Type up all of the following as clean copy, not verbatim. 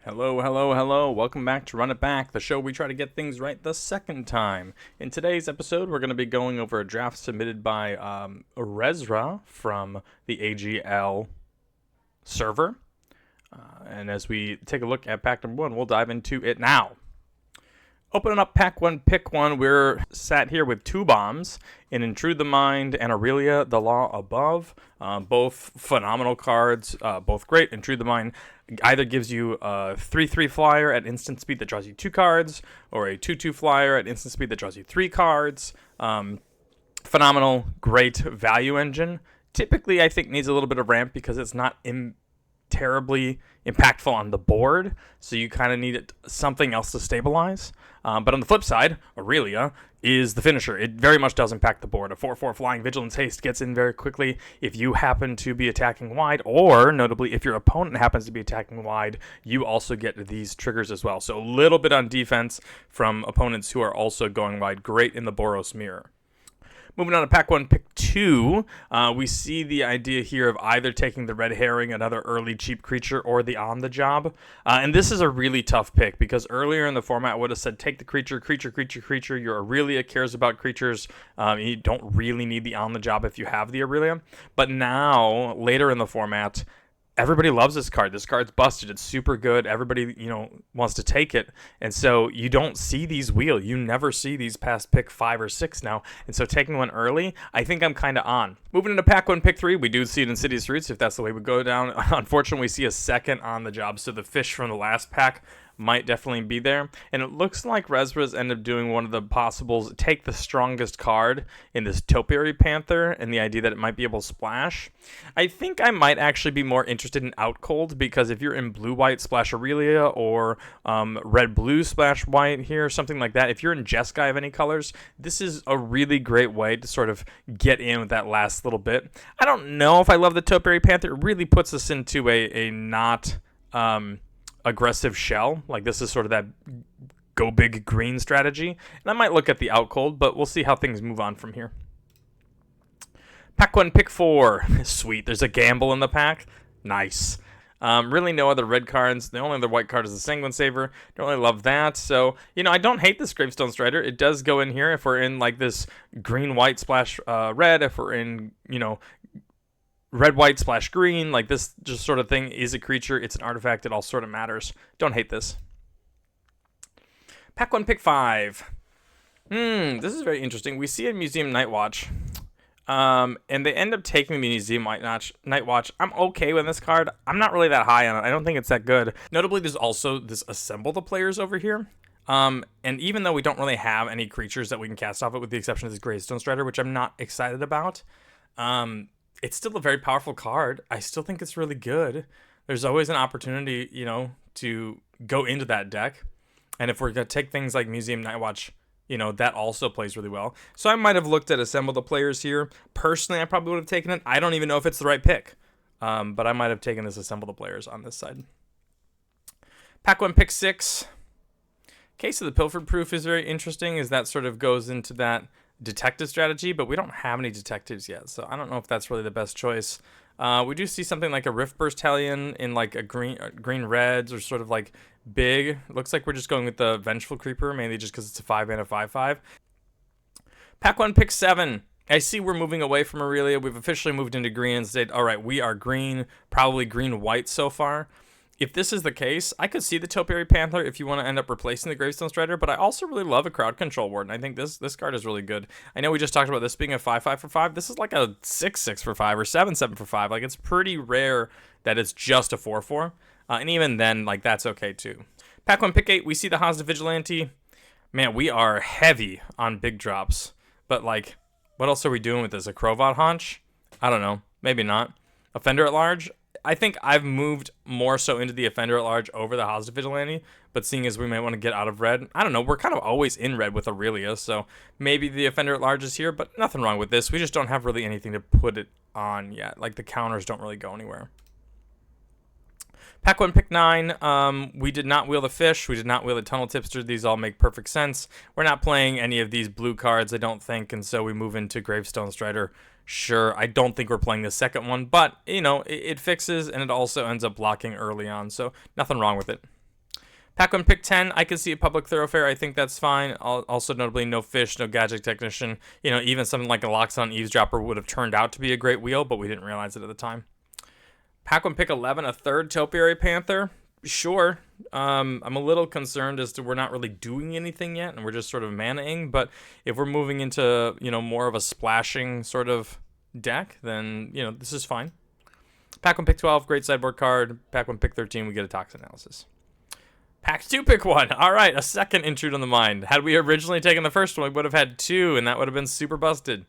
Hello, hello, hello. Welcome back to Run It Back, the show we try to get things right the second time. In today's episode, we're going to be going over a draft submitted by Rezra from the AGL server. And as we take a look at pack number one, we'll dive into it now. Opening up pack one, pick one, we're sat here with two bombs in Intrude the Mind and Aurelia, the Law Above. Both phenomenal cards, both great. Intrude the Mind either gives you a 3/3 flyer at instant speed that draws you 2 cards, or a 2/2 flyer at instant speed that draws you 3 cards. Phenomenal, great value engine. Typically, I think needs a little bit of ramp because it's not terribly impactful on the board, so you kind of need something else to stabilize. But on the flip side, Aurelia is the finisher. It very much does impact the board. A 4/4 Flying Vigilance Haste gets in very quickly if you happen to be attacking wide, or notably if your opponent happens to be attacking wide, you also get these triggers as well. So a little bit on defense from opponents who are also going wide. Great in the Boros Mirror. Moving on to pack one, pick two, we see the idea here of either taking the Red Herring, another early cheap creature, or the On the Job. And this is a really tough pick because earlier in the format I would have said take the creature. Your Aurelia cares about creatures. You don't really need the On the Job if you have the Aurelia. But now, later in the format, everybody loves this card. This card's busted. It's super good. Everybody, wants to take it. And so you don't see these wheel. You never see these past pick 5 or 6 now. And so taking one early, I think I'm kind of on. Moving into pack one, pick 3, we do see it in Insidious Roots if that's the way we go down. Unfortunately, we see a second On the Job. So the fish from the last pack might definitely be there. And it looks like Rezra's ended up doing one of the possibles, take the strongest card in this Topiary Panther, and the idea that it might be able to splash. I think I might actually be more interested in Out Cold, because if you're in blue-white splash Aurelia, or red-blue splash white here, something like that, if you're in Jeskai of any colors, this is a really great way to sort of get in with that last little bit. I don't know if I love the Topiary Panther. It really puts us into a not aggressive shell. Like, this is sort of that go big green strategy. And I might look at the Out Cold, but we'll see how things move on from here. Pack 1, pick 4. Sweet. There's a gamble in the pack. Nice. Really no other red cards. The only other white card is the Sanguine Saver. Don't really love that. So, I don't hate this Gravestone Strider. It does go in here if we're in like this green-white splash red. If we're in, red, white, splash green, like this just sort of thing is a creature. It's an artifact. It all sort of matters. Don't hate this. Pack 1, pick 5. This is very interesting. We see a Museum Nightwatch. And they end up taking the Museum Nightwatch. I'm okay with this card. I'm not really that high on it. I don't think it's that good. Notably, there's also this Assemble the Players over here. And even though we don't really have any creatures that we can cast off it, with the exception of this Gravestone Strider, which I'm not excited about, it's still a very powerful card. I still think it's really good. There's always an opportunity, to go into that deck. And if we're going to take things like Museum Nightwatch, that also plays really well. So I might have looked at Assemble the Players here. Personally, I probably would have taken it. I don't even know if it's the right pick. But I might have taken this Assemble the Players on this side. Pack 1, pick 6. Case of the Pilfered Proof is very interesting, as that sort of goes into that detective strategy, but we don't have any detectives yet, so I don't know if that's really the best choice. We do see something like a Riftburst Hellion in like a green reds, or sort of like big. Looks like we're just going with the Vengeful Creeper, mainly just because it's a 5-mana 5/5. Pack 1, pick 7. I see we're moving away from Aurelia. We've officially moved into green instead. All right, we are green, probably green-white so far. If this is the case, I could see the Topiary Panther if you want to end up replacing the Gravestone Strider, but I also really love a Crowd Control Warden. I think this card is really good. I know we just talked about this being a 5/5 for 5. This is like a 6/6 for 5 or 7/7 for 5. Like, it's pretty rare that it's just a 4/4. And even then, like, that's okay too. Pack 1, pick 8. We see the Haazda Vigilante. Man, we are heavy on big drops. But, like, what else are we doing with this? A Crovat Haunch? I don't know. Maybe not. Offender at Large? I think I've moved more so into the Offender at Large over the Haazda Vigilante, but seeing as we might want to get out of red, I don't know, we're kind of always in red with Aurelia, so maybe the Offender at Large is here, but nothing wrong with this. We just don't have really anything to put it on yet. Like, the counters don't really go anywhere. Pack 1, pick 9. We did not wheel the fish. We did not wheel the Tunnel Tipster. These all make perfect sense. We're not playing any of these blue cards, I don't think, and so we move into Gravestone Strider. Sure, I don't think we're playing the second one, but, it fixes, and it also ends up blocking early on, so nothing wrong with it. Pack 1, pick 10, I can see a Public Thoroughfare. I think that's fine. Also, notably, no Fish, no Gadget Technician. You know, even something like a Loxodon Eavesdropper would have turned out to be a great wheel, but we didn't realize it at the time. Pack 1, pick 11, a third Topiary Panther. Sure. I'm a little concerned as to we're not really doing anything yet, and we're just sort of mana-ing. But if we're moving into, you know, more of a splashing sort of deck, then, you know, this is fine. Pack 1, pick 12, great sideboard card. Pack 1, pick 13, we get a Tox Analysis. Pack 2, pick 1. All right, a second Intrude on the Mind. Had we originally taken the first one, we would have had 2, and that would have been super busted.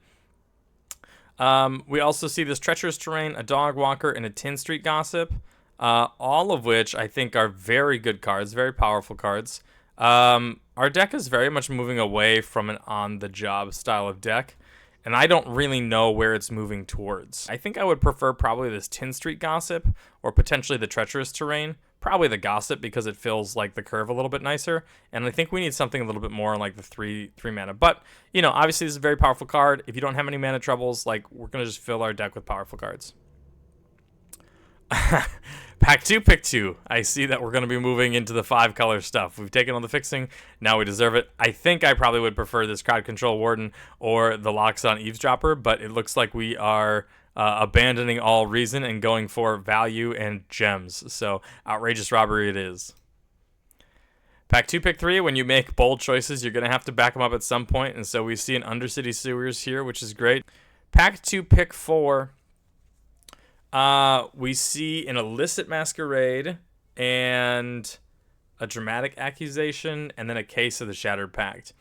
We also see this Treacherous Terrain, a Dog Walker, and a Tin Street Gossip, all of which I think are very good cards, very powerful cards. Our deck is very much moving away from an on-the-job style of deck, and I don't really know where it's moving towards. I think I would prefer probably this Tin Street Gossip, or potentially the Treacherous Terrain. Probably the Gossip because it feels like the curve a little bit nicer, and I think we need something a little bit more like the three mana. But, you know, obviously this is a very powerful card. If you don't have any mana troubles, like, we're going to just fill our deck with powerful cards. Pack 2, pick 2. I see that we're going to be moving into the 5-color stuff. We've taken on the fixing. Now we deserve it. I think I probably would prefer this Crowd Control Warden or the Loxodon Eavesdropper, but it looks like we are abandoning all reason and going for value and gems. So Outrageous Robbery it is. Pack 2, pick 3. When you make bold choices, you're going to have to back them up at some point, and so we see an Undercity Sewers here, which is great. Pack 2, pick 4. We see an Illicit Masquerade and a Dramatic Accusation, and then a Case of the Shattered Pact.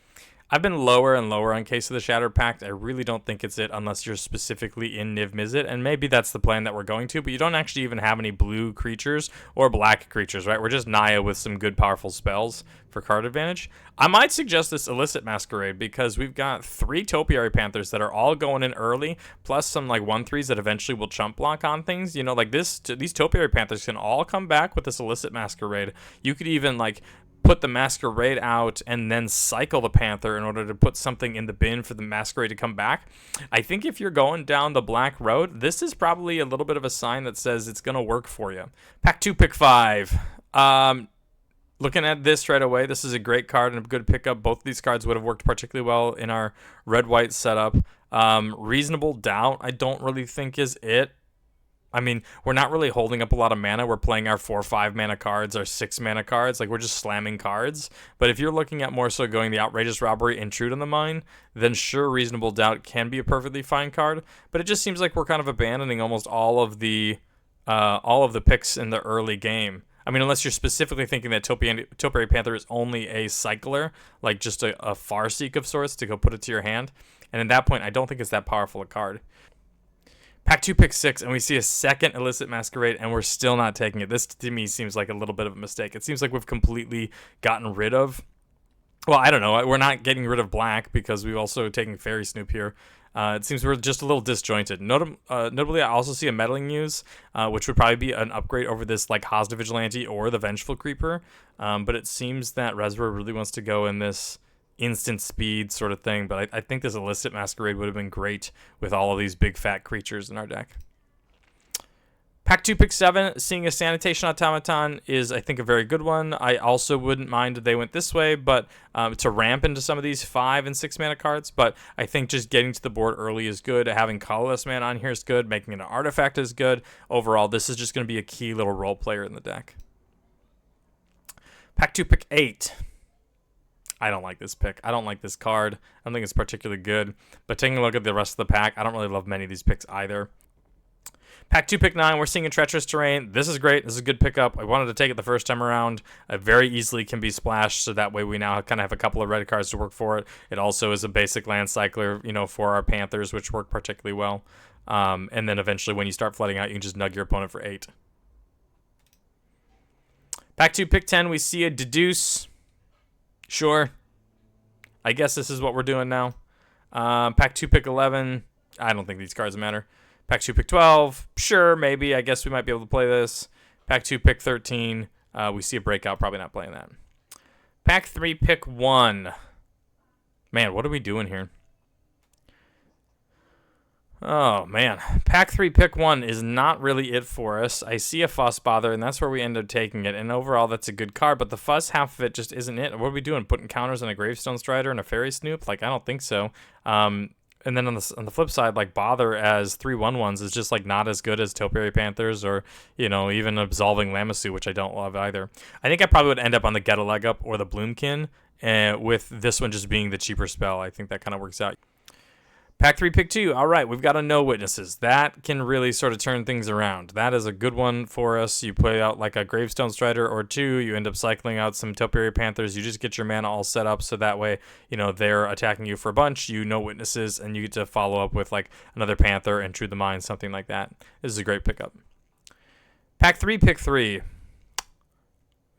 I've been lower and lower on Case of the Shattered Pact. I really don't think it's it unless you're specifically in Niv Mizzet, and maybe that's the plan that we're going to, but you don't actually even have any blue creatures or black creatures, right? We're just Naya with some good powerful spells for card advantage. I might suggest this Illicit Masquerade because we've got 3 Topiary Panthers that are all going in early, plus some like 1/3s that eventually will chump block on things. You know, like these Topiary Panthers can all come back with this Illicit Masquerade. You could even like put the Masquerade out and then cycle the Panther in order to put something in the bin for the Masquerade to come back. I think if you're going down the black road, this is probably a little bit of a sign that says it's going to work for you. Pack 2, pick 5. Looking at this right away, this is a great card and a good pickup. Both of these cards would have worked particularly well in our red-white setup. Reasonable Doubt, I don't really think is it. I mean, we're not really holding up a lot of mana. We're playing our 4-5 mana cards, our 6 mana cards. Like, we're just slamming cards. But if you're looking at more so going the Outrageous Robbery, Intrude on the Mind, then sure, Reasonable Doubt can be a perfectly fine card. But it just seems like we're kind of abandoning almost all of the picks in the early game. I mean, unless you're specifically thinking that Topiary Panther is only a cycler, like just a Farseek of sorts to go put it to your hand. And at that point, I don't think it's that powerful a card. Pack 2, pick 6, and we see a second Illicit Masquerade, and we're still not taking it. This, to me, seems like a little bit of a mistake. It seems like we've completely gotten rid of... Well, I don't know. We're not getting rid of black because we've also taken Fairy Snoop here. It seems we're just a little disjointed. Notably, I also see a Meddling Muse, which would probably be an upgrade over this like Hazda Vigilante or the Vengeful Creeper. But it seems that Rezra really wants to go in this instant speed sort of thing, but I think this Illicit Masquerade would have been great with all of these big fat creatures in our deck. Pack 2, pick 7, seeing a Sanitation Automaton is, I think, a very good one. I also wouldn't mind if they went this way, but to ramp into some of these 5 and 6 mana cards, but I think just getting to the board early is good. Having Colorless Mana on here is good. Making it an artifact is good. Overall, this is just going to be a key little role player in the deck. Pack 2, pick 8. I don't like this pick. I don't like this card. I don't think it's particularly good. But taking a look at the rest of the pack, I don't really love many of these picks either. Pack 2, pick 9, we're seeing a Treacherous Terrain. This is great. This is a good pickup. I wanted to take it the first time around. It very easily can be splashed, so that way we now kind of have a couple of red cards to work for it. It also is a basic land cycler, you know, for our Panthers, which work particularly well. And then eventually when you start flooding out, you can just nug your opponent for 8. Pack 2, pick 10, we see a Deduce. Sure. I guess this is what we're doing now. Pack 2, pick 11. I don't think these cards matter. Pack 2, pick 12. Sure, maybe. I guess we might be able to play this. Pack 2, pick 13. We see a Breakout. Probably not playing that. Pack 3, pick 1. Man, what are we doing here? Oh, man. Pack 3, pick 1 is not really it for us. I see a Fuss Bother, and that's where we end up taking it. And overall, that's a good card, but the Fuss half of it just isn't it. What are we doing? Putting counters on a Gravestone Strider and a Fairy Snoop? Like, I don't think so. And then on the flip side, like, Bother as 3/1/1s is just, like, not as good as Topiary Panthers or, you know, even Absolving Lamassu, which I don't love either. I think I probably would end up on the Get a Leg Up or the Bloomkin, with this one just being the cheaper spell. I think that kind of works out. Pack 3, pick 2. All right, we've got a No Witnesses. That can really sort of turn things around. That is a good one for us. You play out like a Gravestone Strider or 2. You end up cycling out some Topiary Panthers. You just get your mana all set up so that way, you know, they're attacking you for a bunch. You No Witnesses, and you get to follow up with like another Panther and True the Mind, something like that. This is a great pickup. Pack 3, pick 3.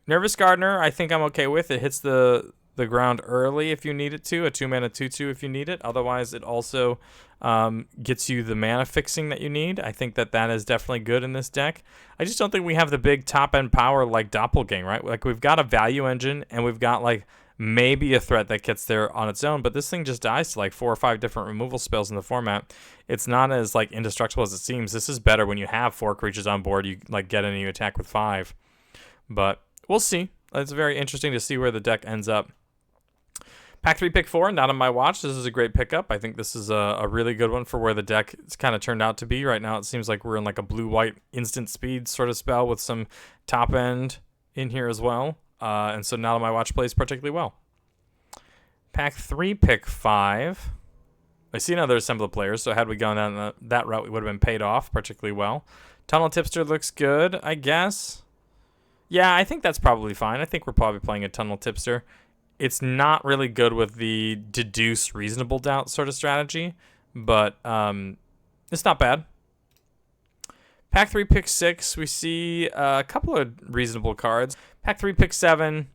Nervous Gardener, I think I'm okay with. It hits the ground early if you need it to, a 2-mana 2/2 if you need it. Otherwise, it also gets you the mana fixing that you need. I think that is definitely good in this deck. I just don't think we have the big top-end power like Doppelgang, right? Like, we've got a value engine, and we've got, like, maybe a threat that gets there on its own, but this thing just dies to, like, 4 or 5 different removal spells in the format. It's not as, like, indestructible as it seems. This is better when you have 4 creatures on board. You, like, get in and you attack with 5. But we'll see. It's very interesting to see where the deck ends up. Pack 3, pick 4, not on my watch. This is a great pickup. I think this is a really good one for where the deck is kind of turned out to be. Right now, it seems like we're in like a blue-white instant speed sort of spell with some top end in here as well. And so not on my watch plays particularly well. Pack 3, pick 5. I see another Assembler players, so had we gone down that route, we would have been paid off particularly well. Tunnel Tipster looks good, I guess. Yeah, I think that's probably fine. I think we're probably playing a Tunnel Tipster. It's not really good with the deduce reasonable doubt sort of strategy, but it's not bad. Pack 3, pick 6, we see a couple of reasonable cards. Pack 3, pick 7,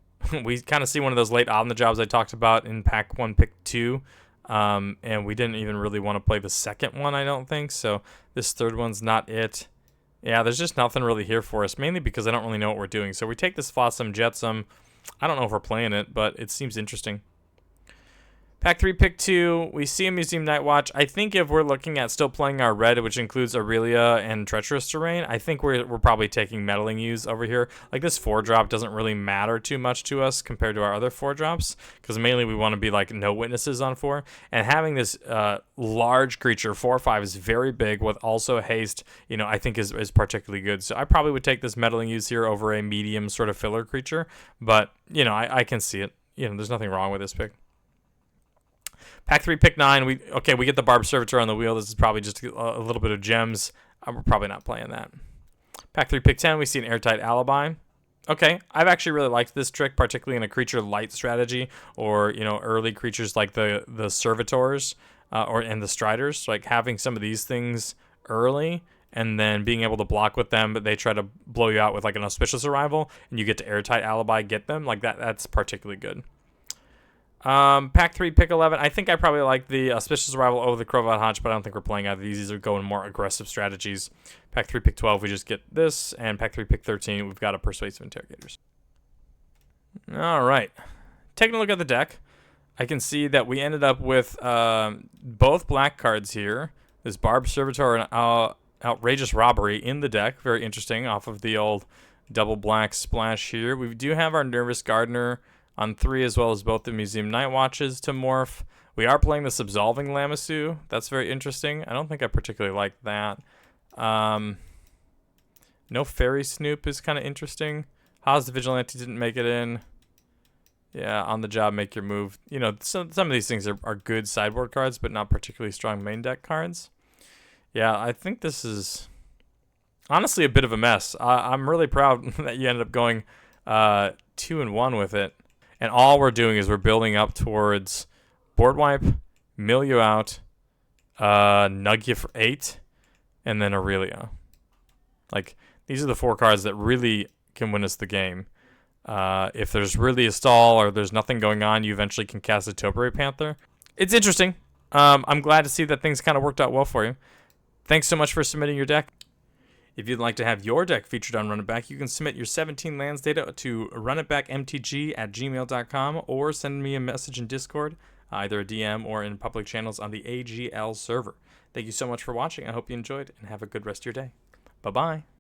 we kind of see one of those late on the jobs I talked about in Pack 1, pick 2, and we didn't even really want to play the second one, I don't think, so this third one's not it. Yeah, there's just nothing really here for us, mainly because I don't really know what we're doing. So we take this Flotsam Jetsam. I don't know if we're playing it, but it seems interesting. Pack 3, pick 2. We see a Museum Night Watch. I think if we're looking at still playing our red, which includes Aurelia and Treacherous Terrain, I think we're probably taking Meddling Use over here. Like, this 4-drop doesn't really matter too much to us compared to our other 4-drops, because mainly we want to be like No Witnesses on 4. And having this large creature, 4/5, is very big with also haste, you know, I think is particularly good. So I probably would take this Meddling Use here over a medium sort of filler creature, but, you know, I can see it. You know, there's nothing wrong with this pick. Pack 3, pick 9. We get the Barb Servitor on the wheel. This is probably just a little bit of gems. We're probably not playing that. Pack 3, pick 10. We see an Airtight Alibi. Okay, I've actually really liked this trick, particularly in a creature light strategy, or, you know, early creatures like the Servitors and the Striders. Like, having some of these things early and then being able to block with them, but they try to blow you out with like an Auspicious Arrival, and you get to Airtight Alibi, get them. Like, that's particularly good. Pack 3, pick 11. I think I probably like the Auspicious Arrival over the Crovat Haunch, but I don't think we're playing either of these. These are going more aggressive strategies. Pack 3, pick 12, we just get this. And Pack 3, pick 13, we've got a Persuasive Interrogators. All right. Taking a look at the deck, I can see that we ended up with both black cards here. This Barb Servitor and Outrageous Robbery in the deck. Very interesting, off of the old double black splash here. We do have our Nervous Gardener on 3, as well as both the Museum Night Watches to morph. We are playing this Absolving Lamassu. That's very interesting. I don't think I particularly like that. No Fairy Snoop is kind of interesting. Haas the Vigilante didn't make it in. Yeah, on the job, make your move. You know, some of these things are good sideboard cards, but not particularly strong main deck cards. Yeah, I think this is honestly a bit of a mess. I'm really proud that you ended up going 2-1 with it. And all we're doing is we're building up towards board wipe, mill you out, nug you for 8, and then Aurelia. Like, these are the 4 cards that really can win us the game. If there's really a stall or there's nothing going on, you eventually can cast a Topiary Panther. It's interesting. I'm glad to see that things kind of worked out well for you. Thanks so much for submitting your deck. If you'd like to have your deck featured on Run It Back, you can submit your 17 lands data to runitbackmtg@gmail.com or send me a message in Discord, either a DM or in public channels on the AGL server. Thank you so much for watching. I hope you enjoyed, and have a good rest of your day. Bye-bye.